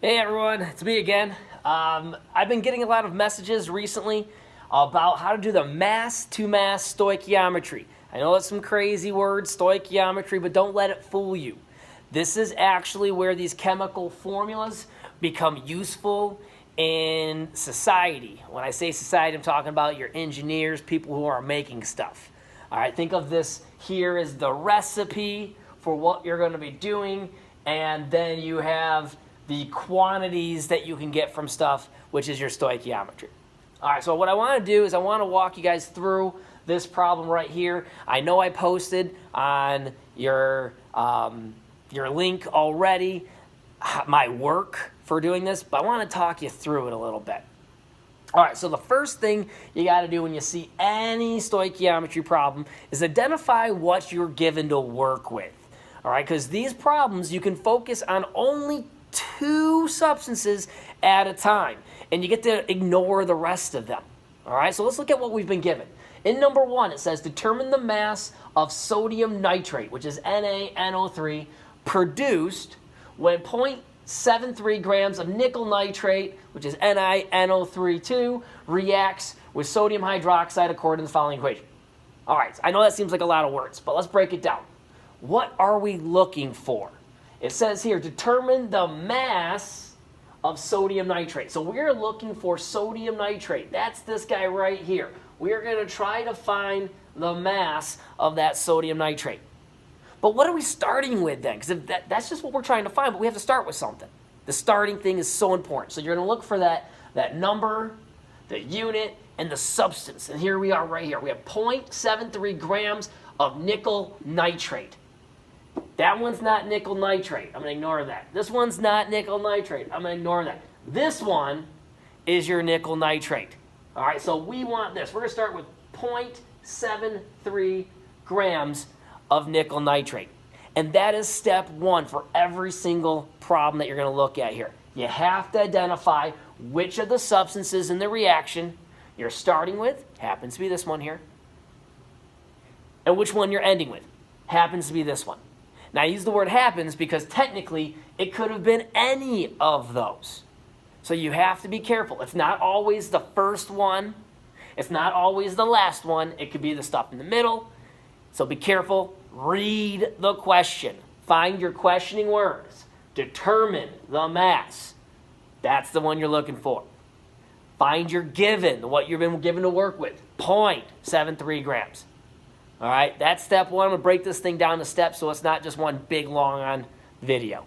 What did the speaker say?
Hey everyone, it's me again. I've been getting a lot of messages recently about how to do the mass-to-mass stoichiometry. I know that's some crazy words, stoichiometry, but don't let it fool you. This is actually where these chemical formulas become useful in society. When I say society, I'm talking about your engineers, people who are making stuff. All right, think of this here as the recipe for what you're going to be doing, and then you have the quantities that you can get from stuff, which is your stoichiometry. All right, so what I want to do is I want to walk you guys through this problem right here. I know I posted on your link already my work for doing this, but I want to talk you through it a little bit. All right, so the first thing you got to do when you see any stoichiometry problem is identify what you're given to work with. All right, because these problems, you can focus on only two substances at a time, and you get to ignore the rest of them. All right, so let's look at what we've been given. In number one, it says determine the mass of sodium nitrate, which is NaNO3, produced when 0.73 grams of nickel nitrate, which is NiNO3 reacts with sodium hydroxide according to the following equation. All right, I know that seems like a lot of words, but let's break it down. What are we looking for? It says here, determine the mass of sodium nitrate. So we're looking for sodium nitrate. That's this guy right here. We're going to try to find the mass of that sodium nitrate. But what are we starting with then? Because that's just what we're trying to find, but we have to start with something. The starting thing is so important. So you're going to look for that number, the unit, and the substance. And here we are right here. We have 0.73 grams of nickel nitrate. That one's not nickel nitrate. I'm going to ignore that. This one's not nickel nitrate. I'm going to ignore that. This one is your nickel nitrate. All right, so we want this. We're going to start with 0.73 grams of nickel nitrate. And that is step one for every single problem that you're going to look at here. You have to identify which of the substances in the reaction you're starting with, happens to be this one here, and which one you're ending with, happens to be this one. Now, I use the word happens because technically it could have been any of those. So you have to be careful. It's not always the first one. It's not always the last one. It could be the stuff in the middle. So be careful. Read the question. Find your questioning words. Determine the mass. That's the one you're looking for. Find your given, what you've been given to work with. 0.73 grams. All right, that's step one. I'm going to break this thing down to steps so it's not just one big long on video.